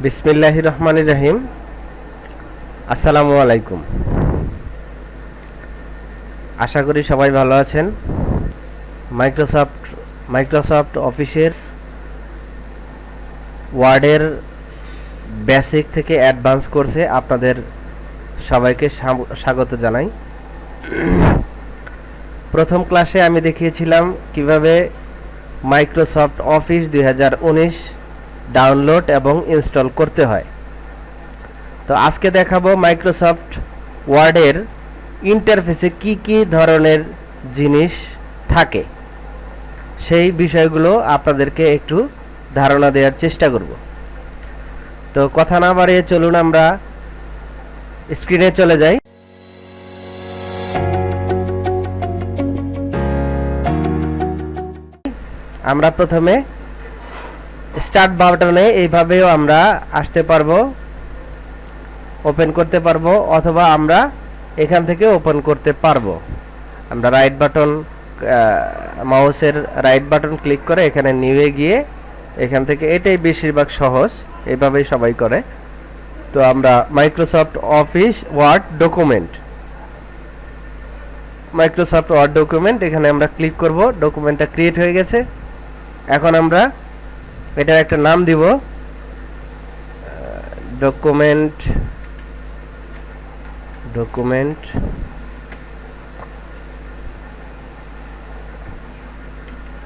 বিসমিল্লাহির রহমানির রহিম। আসসালামু আলাইকুম। আশা করি সবাই ভালো আছেন। মাইক্রোসফট অফিসের ওয়ার্ডের বেসিক থেকে অ্যাডভান্স কোর্সে আপনাদের সবাইকে স্বাগত জানাই। প্রথম ক্লাসে আমি দেখিয়েছিলাম কিভাবে মাইক্রোসফট অফিস 2019 ডাউনলোড এবং ইনস্টল করতে হয়। তো আজকে দেখাবো মাইক্রোসফট ওয়ার্ডের ইন্টারফেসে কি কি ধরনের জিনিস থাকে, সেই বিষয়গুলো আপনাদেরকে একটু ধারণা দেওয়ার চেষ্টা করব। তো কথা না বাড়িয়ে চলুন আমরা স্ক্রিনে চলে যাই। আমরা প্রথমে স্টার্ট বাটনে এইভাবেও আমরা আসতে পারবো, ওপেন করতে পারবো, অথবা আমরা এখান থেকে ওপেন করতে পারবো। আমরা রাইট বাটন, মাউসের রাইট বাটন ক্লিক করে এখানে নিয়ে গিয়ে এখান থেকে, এটাই বেশিরভাগ সহজ, এইভাবেই সবাই করে। তো আমরা মাইক্রোসফট অফিস ওয়ার্ড ডকুমেন্ট, এখানে আমরা ক্লিক করব। ডকুমেন্টটা ক্রিয়েট হয়ে গেছে। এখন আমরা এটার একটা নাম দিব, ডকুমেন্ট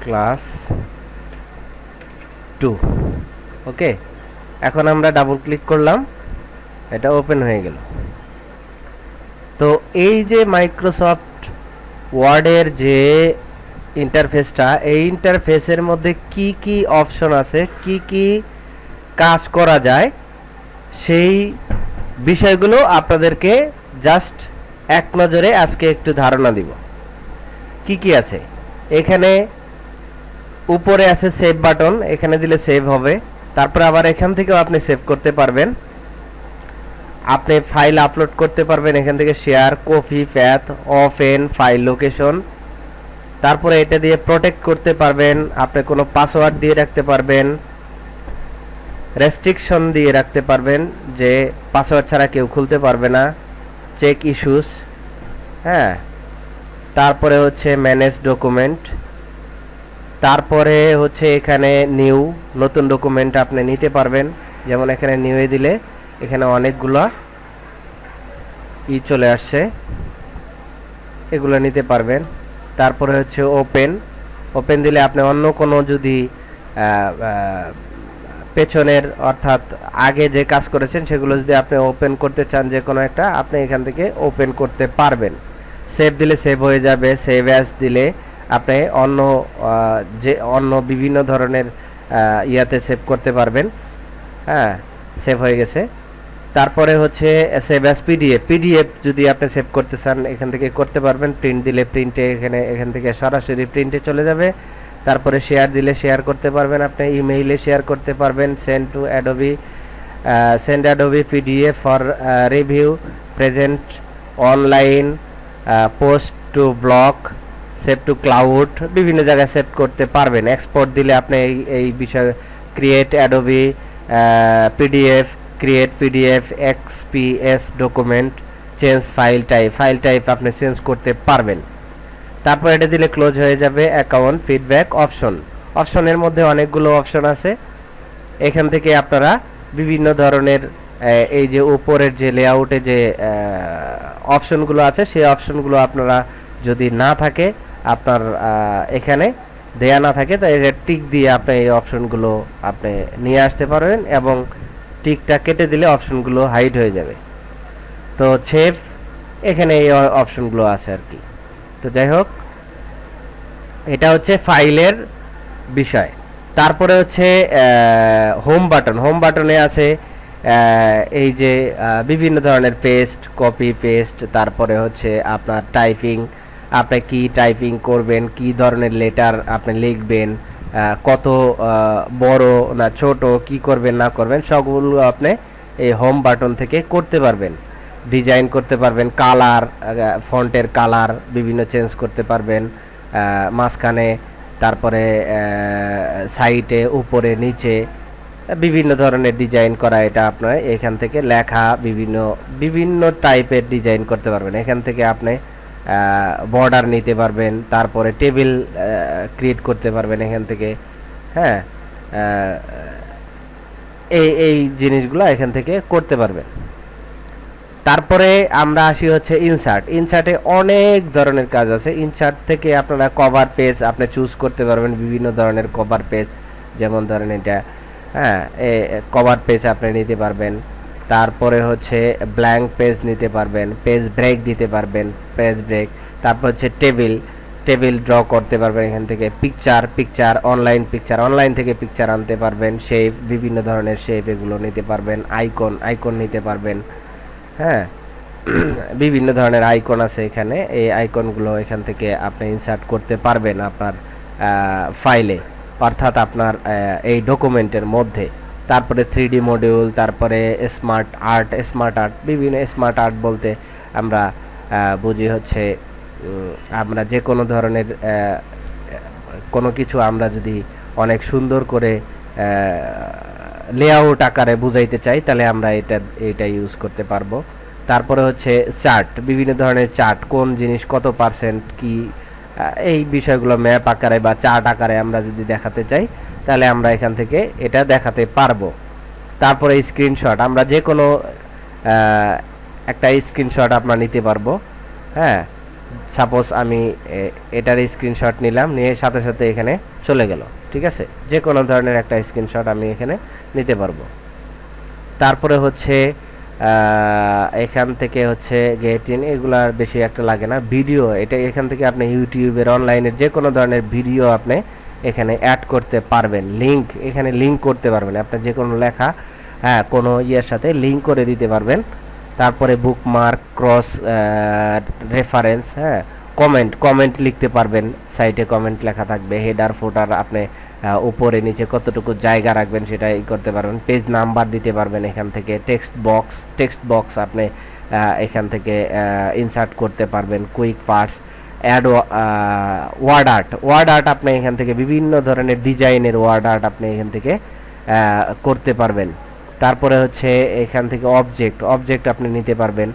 ক্লাস 2। ওকে, এখন আমরা ডাবল ক্লিক করলাম, এটা ওপেন হয়ে গেল। তো এই যে মাইক্রোসফট ওয়ার্ডের যে ইন্টারফেসটা, এই ইন্টারফেসের মধ্যে কি কি অপশন আছে, কি কি কাজ করা যায়, সেই বিষয়গুলো আপনাদেরকে জাস্ট এক নজরে আজকে একটু ধারণা দিব। কি কি আছে এখানে? উপরে আছে সেভ বাটন, এখানে দিলে সেভ হবে। তারপর আবার এখান থেকেও আপনি সেভ করতে পারবেন, আপনি ফাইল আপলোড করতে পারবেন এখান থেকে, share, copy, path, open, file location. তারপরে এটা দিয়ে প্রোটেক্ট করতে পারবেন, আপনি কোনো পাসওয়ার্ড দিয়ে রাখতে পারবেন, রেস্ট্রিকশন দিয়ে রাখতে পারবেন যে পাসওয়ার্ড ছাড়া কেউ খুলতে পারবে না, চেক ইস্যুস। হ্যাঁ, তারপরে হচ্ছে ম্যানেজ ডকুমেন্ট, তারপরে হচ্ছে এখানে নিউ, নতুন ডকুমেন্ট আপনি নিতে পারবেন। যেমন এখানে নিউয়ে দিলে এখানে অনেকগুলো চলে আসছে, এগুলো নিতে পারবেন। তারপরে হচ্ছে ওপেন দিলে আপনি অন্য কোনো যদি পেছনের অর্থাৎ আগে যে কাজ করেছেন সেগুলো যদি আপনি ওপেন করতে চান, যে কোনো একটা, আপনি এখান থেকে ওপেন করতে পারবেন। সেভ দিলে সেভ হয়ে যাবে, সেভ অ্যাজ দিলে আপনি অন্য বিভিন্ন ধরনের ইয়াতে সেভ করতে পারবেন। হ্যাঁ, সেভ হয়ে গেছে। তারপরে হচ্ছে সেভ অ্যাজ পিডিএফ যদি আপনি সেভ করতে চান এখান থেকে করতে পারবেন। প্রিন্ট দিলে প্রিন্টে, এখান থেকে সরাসরি প্রিন্টে চলে যাবে। তারপরে শেয়ার দিলে শেয়ার করতে পারবেন, আপনি ইমেইলে শেয়ার করতে পারবেন। Send Adobe PDF for review, present online, post to blog, save to cloud, বিভিন্ন জায়গায় সেভ করতে পারবেন। এক্সপোর্ট দিলে আপনি এই বিষয়ে create Adobe PDF XPS document, change file type আপনি চেঞ্জ করতে পারবেন। তারপর এটা দিলে ক্লোজ হয়ে যাবে। অ্যাকাউন্ট ফিডব্যাক অপশনের মধ্যে অনেকগুলো অপশন আছে, এখান থেকে আপনারা বিভিন্ন ধরনের এই যে উপরের যে লেআউটে যে অপশনগুলো আছে, সেই অপশনগুলো আপনারা যদি না থাকে, আপনার এখানে দেয়া না থাকে, তাই টিক দিয়ে আপনি এই অপশনগুলো আপনি নিয়ে আসতে পারবেন, এবং টিকটা কেটে দিলে অপশনগুলো হাইড হয়ে যাবে। তো সেভ, এখানে এই অপশনগুলো আছে আর কি। তো যাই হোক, এটা হচ্ছে ফাইলের বিষয়। তারপরে হচ্ছে হোম বাটনে আছে এই যে বিভিন্ন ধরনের পেস্ট, কপি পেস্ট, তারপরে হচ্ছে আপনার টাইপিং, আপনি কি টাইপিং করবেন, কি ধরনের লেটার আপনি লিখবেন, কত বড় না ছোট, কি করবেন না করবেন, সবগুলো আপনি এই হোম বাটন থেকে করতে পারবেন। ডিজাইন করতে পারবেন, কালার, ফন্টের কালার বিভিন্ন চেঞ্জ করতে পারবেন, মাঝখানে, তারপরে সাইডে, উপরে, নিচে, বিভিন্ন ধরনের ডিজাইন করা, এটা আপনার এখান থেকে লেখা বিভিন্ন বিভিন্ন টাইপের ডিজাইন করতে পারবেন। এখান থেকে আপনি বর্ডার নিতে পারবেন, তারপরে টেবিল ক্রিয়েট করতে পারবেন এখান থেকে। হ্যাঁ, এই জিনিসগুলো এখান থেকে করতে পারবেন। তারপরে আমরা আসি হচ্ছে ইনসার্ট। ইনসার্টে অনেক ধরনের কাজ আছে। ইনসার্ট থেকে আপনারা কভার পেজ আপনি চুজ করতে পারবেন, বিভিন্ন ধরনের কভার পেজ, যেমন ধরেন এটা, হ্যাঁ, কভার পেজ আপনি নিতে পারবেন। তারপরে হচ্ছে ব্ল্যাঙ্ক পেজ নিতে পারবেন, পেজ ব্রেক দিতে পারবেন, পেজ ব্রেক। তারপর হচ্ছে টেবিল ড্র করতে পারবেন এখান থেকে। পিকচার অনলাইন থেকে পিকচার আনতে পারবেন। শেপ, বিভিন্ন ধরনের শেপ এগুলো নিতে পারবেন। আইকন নিতে পারবেন। হ্যাঁ, বিভিন্ন ধরনের আইকন আছে এখানে। এই আইকনগুলো এখান থেকে আপনি ইনসার্ট করতে পারবেন আপনার ফাইলে, অর্থাৎ আপনার এই ডকুমেন্টের মধ্যে। তারপরে 3D মডিউল, তারপরে স্মার্ট আর্ট। বিভিন্ন স্মার্ট আর্ট বলতে আমরা বুঝি হচ্ছে আমরা যে কোনো ধরনের কোনো কিছু আমরা যদি অনেক সুন্দর করে লেআউট আকারে বুঝাইতে চাই, তাহলে আমরা এটা ইউজ করতে পারবো। তারপরে হচ্ছে চার্ট, বিভিন্ন ধরনের চার্ট, কোন জিনিস কত পার্সেন্ট কি, এই বিষয়গুলো ম্যাপ আকারে বা চার্ট আকারে আমরা যদি দেখাতে চাই, তাহলে আমরা এখান থেকে এটা দেখাতে পারবো। তারপরে স্ক্রিনশট, আমরা যে কোনো একটা স্ক্রিনশট আমরা নিতে পারবো। হ্যাঁ, সাপোজ আমি এটার স্ক্রিনশট নিলাম, নিয়ে সাথে সাথে এখানে চলে গেল। ঠিক আছে, যে কোনো ধরনের একটা স্ক্রিনশট আমি এখানে নিতে পারবো। তারপরে হচ্ছে এখান থেকে হচ্ছে গেট ইন, এগুলার বেশি একটা লাগে না। ভিডিও, এটা এখান থেকে আপনি ইউটিউবের অনলাইনের যে কোনো ধরনের ভিডিও আপনি এখানে অ্যাড করতে পারবেন। লিঙ্ক, এখানে লিঙ্ক করতে পারবেন আপনার যে কোনো লেখা, হ্যাঁ, কোনো ইয়ের সাথে লিঙ্ক করে দিতে পারবেন। তারপরে বুকমার্ক, ক্রস রেফারেন্স, হ্যাঁ, কমেন্ট লিখতে পারবেন, সাইটে কমেন্ট লেখা থাকবে। হেডার ফুটার আপনি উপরে নিচে কতটুকু জায়গা রাখবেন সেটা করতে পারবেন। পেজ নাম্বার দিতে পারবেন এখান থেকে। টেক্সট বক্স আপনি এখান থেকে ইনসার্ট করতে পারবেন। Quick parts, add word art আপনি এখান থেকে বিভিন্ন ধরনের ডিজাইনের ওয়ার্ড আর্ট আপনি এখান থেকে করতে পারবেন। তারপরে হচ্ছে এখান থেকে অবজেক্ট আপনি নিতে পারবেন।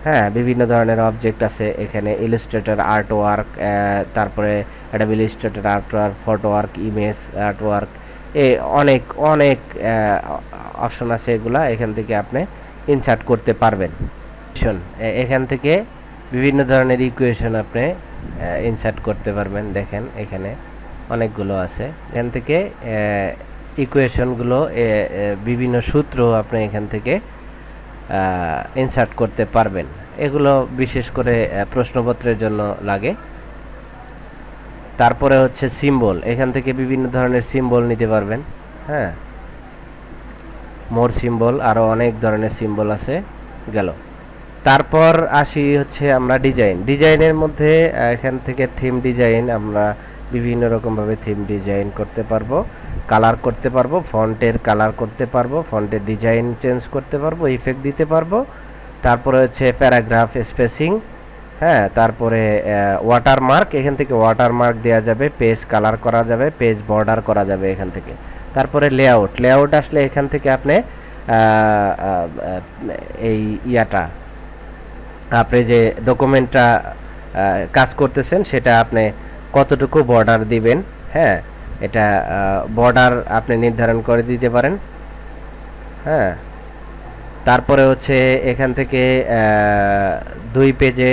হ্যাঁ, বিভিন্ন ধরনের অবজেক্ট আছে এখানে। ইলাস্ট্রেটর আর্ট ওয়ার্ক, তারপরে Adobe Illustrator art work, photo work, image art work, অনেক অপশন আছে। এগুলা এখান থেকে আপনি ইনসার্ট করতে পারবেন। এখান থেকে বিভিন্ন ধরনের ইকুয়েশন আপনি ইনসার্ট করতে পারবেন। দেখেন এখানে অনেকগুলো আছে। এখান থেকে ইকুয়েশনগুলো, বিভিন্ন সূত্র আপনি এখান থেকে ইনসার্ট করতে পারবেন। এগুলো বিশেষ করে প্রশ্নপত্রের জন্য লাগে। তারপরে হচ্ছে সিম্বল, এখান থেকে বিভিন্ন ধরনের সিম্বল নিতে পারবেন। হ্যাঁ, মোর সিম্বল, আরও অনেক ধরনের সিম্বল আছে। গেল। তারপর আসি হচ্ছে আমরা ডিজাইনের মধ্যে এখান থেকে থিম ডিজাইন, আমরা বিভিন্ন রকমভাবে থিম ডিজাইন করতে পারবো। কালার করতে পারবো, ফন্টের কালার করতে পারবো, ফন্টের ডিজাইন চেঞ্জ করতে পারবো, ইফেক্ট দিতে পারবো। তারপরে হচ্ছে প্যারাগ্রাফ স্পেসিং, হ্যাঁ, তারপরে ওয়াটারমার্ক, এখান থেকে ওয়াটারমার্ক দেওয়া যাবে, পেজ কালার করা যাবে, পেজ বর্ডার করা যাবে এখান থেকে। তারপরে লেআউট আসলে এখান থেকে আপনি এই আপনি যে ডকুমেন্টটা কাজ করতেছেন সেটা আপনি কতটুকু বর্ডার দিবেন, হ্যাঁ, এটা বর্ডার আপনি নির্ধারণ করে দিতে পারেন। হ্যাঁ, তারপরে হচ্ছে এখান থেকে 2 পেজে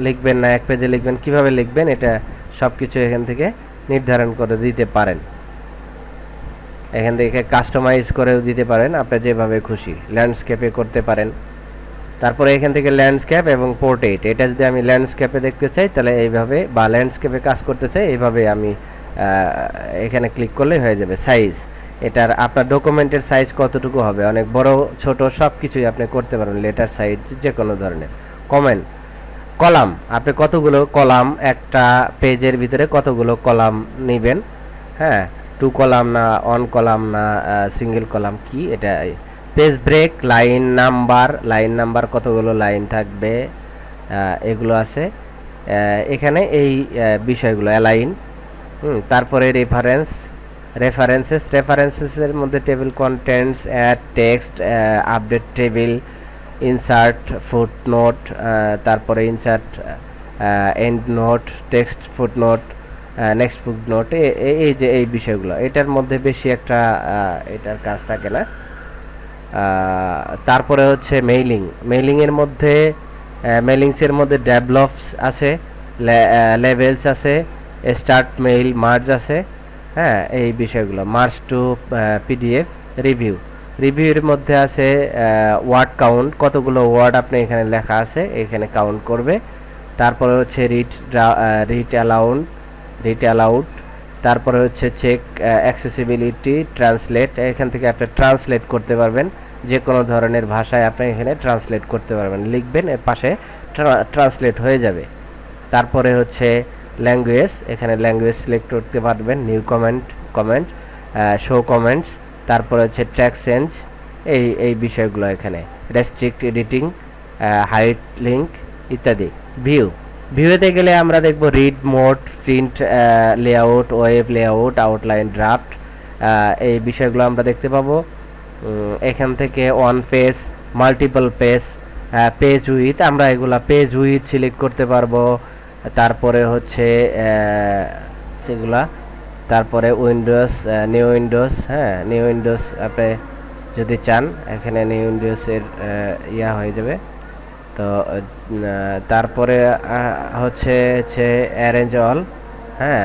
লিখবেন না 1 পেজে লিখবেন, কিভাবে লিখবেন এটা সব কিছু এখান থেকে নির্ধারণ করে দিতে পারেন। এখান থেকে কাস্টমাইজ করেও দিতে পারেন আপনি যেভাবে খুশি। ল্যান্ডস্কেপে করতে পারেন। তারপরে এখান থেকে ল্যান্ডস্কেপ এবং পোর্ট্রেট, এটা যদি আমি ল্যান্ডস্কেপে দেখতে চাই তাহলে এইভাবে, বা ল্যান্ডস্কেপে কাজ করতে চাই এইভাবে, আমি এখানে ক্লিক করলেই হয়ে যাবে। সাইজ, এটার আপনার ডকুমেন্টের সাইজ কতটুকু হবে, অনেক বড় ছোট সব কিছুই আপনি করতে পারেন। লেটার সাইজ যে কোনো ধরনের। কলাম, আপনি কতগুলো কলাম, একটা পেজের ভিতরে কতগুলো কলাম নেবেন, হ্যাঁ, 2 কলাম না 1 কলাম না সিঙ্গেল কলাম, কি এটা। পেজ ব্রেক, লাইন নাম্বার কতগুলো লাইন থাকবে, এগুলো আছে এখানে। এই বিষয়গুলো অ্যালাইন, তারপরে রেফারেন্স, রেফারেন্সেসের মধ্যে table contents, add text, update table, insert footnote, তারপরে insert endnote, text footnote, next footnote, এই যে এই বিষয়গুলো এটার মধ্যে বেশি একটা এটার কাজ থাকে না। তারপরে হচ্ছে মেইলিংয়ের মধ্যে মেইলিংসের মধ্যে ডেভেলপস আছে, লেভেলস আছে, স্টার্ট মেইল, মার্জ আছে। হ্যাঁ, এই বিষয়গুলো মার্জ টু পিডিএফ, রিভিউর মধ্যে আছে ওয়ার্ড কাউন্ট, কতগুলো ওয়ার্ড আপনি এখানে লেখা আছে এখানে কাউন্ট করবে। তারপরে হচ্ছে রিড অ্যালাউড, তারপরে হচ্ছে চেক অ্যাক্সেসিবিলিটি, ট্রান্সলেট, এখান থেকে আপনি ট্রান্সলেট করতে পারবেন, যে কোনো ধরনের ভাষায় আপনি এখানে ট্রান্সলেট করতে পারবেন, লিখবেন এর পাশে ট্রান্সলেট হয়ে যাবে। তারপরে হচ্ছে ল্যাঙ্গুয়েজ, এখানে ল্যাঙ্গুয়েজ সিলেক্ট করতে পারবেন, নিউ কমেন্ট, শো কমেন্টস, তারপরে হচ্ছে ট্র্যাক চেঞ্জ, এই বিষয়গুলো এখানে, রেস্ট্রিক্ট এডিটিং, হাইড লিঙ্ক ইত্যাদি। ভিউতে গেলে আমরা দেখব read mode, print layout, web layout, outline, draft, এই বিষয়গুলো আমরা দেখতে পাবো। এখান থেকে one page, multiple page, page with, আমরা এগুলা পেজ উইথ সিলেক্ট করতে পারবো। তারপরে হচ্ছে সেগুলা, তারপরে উইন্ডোজ, নিউ উইন্ডোজ, হ্যাঁ নিউ উইন্ডোজ আপনি যদি চান এখানে নিউ উইন্ডোজের হয়ে যাবে। তো তারপরে হচ্ছে অ্যারেঞ্জ অল, হ্যাঁ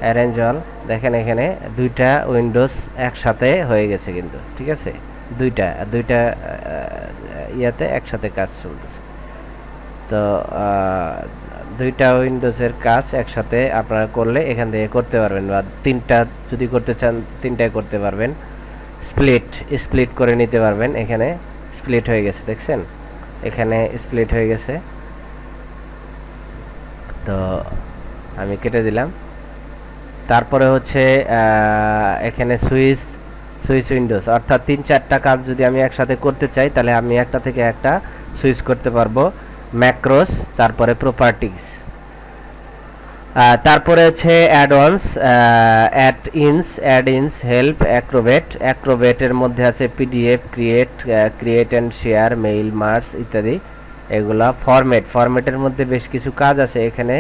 অ্যারেঞ্জ অল, দেখেন এখানে দুইটা উইন্ডোজ একসাথে হয়ে গেছে কিন্তু, ঠিক আছে, দুইটা একসাথে কাজ চলতেছে। তো দুইটা উইন্ডোজের কাজ একসাথে আপনারা করলে এখান থেকে করতে পারবেন, বা তিনটা যদি করতে চান তিনটায় করতে পারবেন। স্প্লিট করে নিতে পারবেন, এখানে স্প্লিট হয়ে গেছে, দেখছেন এখানে স্প্লিট হয়ে গেছে। তো আমি কেটে দিলাম। তারপরে হচ্ছে এখানে সুইচ উইন্ডোজ, অর্থাৎ 3-4টা কাজ যদি আমি একসাথে করতে চাই তাহলে আমি একটা থেকে একটা সুইচ করতে পারবো। ম্যাক্রোস, তারপরে প্রপার্টিজ, তারপরে হচ্ছে অ্যাড-অনস, অ্যাড ইনস, হেল্প, অ্যাক্রোবেটের মধ্যে আছে PDF, create and share, mail, merge ইত্যাদি। এগুলা ফরম্যাটের মধ্যে বেশ কিছু কাজ আছে, এখানে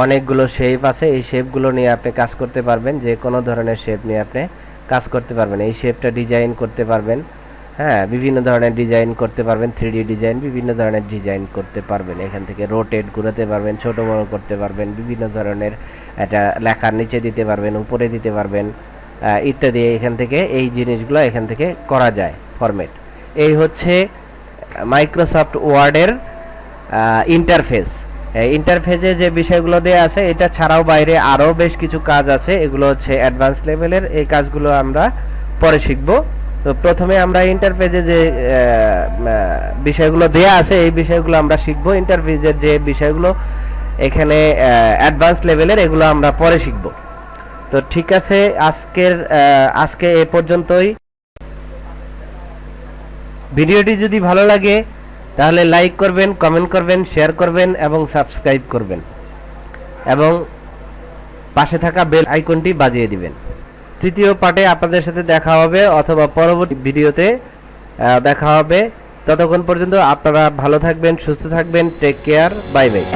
অনেকগুলো শেপ আছে, এই শেপগুলো নিয়ে আপনি কাজ করতে পারবেন, যে কোনো ধরনের শেপ নিয়ে আপনি কাজ করতে পারবেন। এই শেপটা ডিজাইন করতে পারবেন, হ্যাঁ বিভিন্ন ধরনের ডিজাইন করতে পারবেন, 3D ডিজাইন, বিভিন্ন ধরনের ডিজাইন করতে পারবেন। এখান থেকে রোটেট ঘুরাতে পারবেন, ছোট বড় করতে পারবেন, বিভিন্ন ধরনের এটা লেখার নিচে দিতে পারবেন, উপরে দিতে পারবেন ইত্যাদি। এখান থেকে এই জিনিসগুলো এখান থেকে করা যায় ফরম্যাট। এই হচ্ছে মাইক্রোসফট ওয়ার্ডের ইন্টারফেসে যে বিষয়গুলো দেওয়া আছে, এটা ছাড়াও বাইরে আরও বেশ কিছু কাজ আছে, এগুলো হচ্ছে অ্যাডভান্স লেভেলের, এই কাজগুলো আমরা পরে শিখব। তো প্রথমে আমরা ইন্টারফেসে যে বিষয়গুলো দেয়া আছে এই বিষয়গুলো আমরা শিখব। ইন্টারফেসের যে বিষয়গুলো এখানে অ্যাডভান্স লেভেলের, এগুলো আমরা পরে শিখব। তো ঠিক আছে, আজকে এ পর্যন্তই। ভিডিওটি যদি ভালো লাগে তাহলে লাইক করবেন, কমেন্ট করবেন, শেয়ার করবেন এবং সাবস্ক্রাইব করবেন, এবং পাশে থাকা বেল আইকনটি বাজিয়ে দিবেন। তৃতীয় পার্টে আপনাদের সাথে দেখা হবে, অথবা পরবর্তী ভিডিওতে দেখা হবে। ততক্ষণ পর্যন্ত আপনারা ভালো থাকবেন, সুস্থ থাকবেন। Take care, bye by.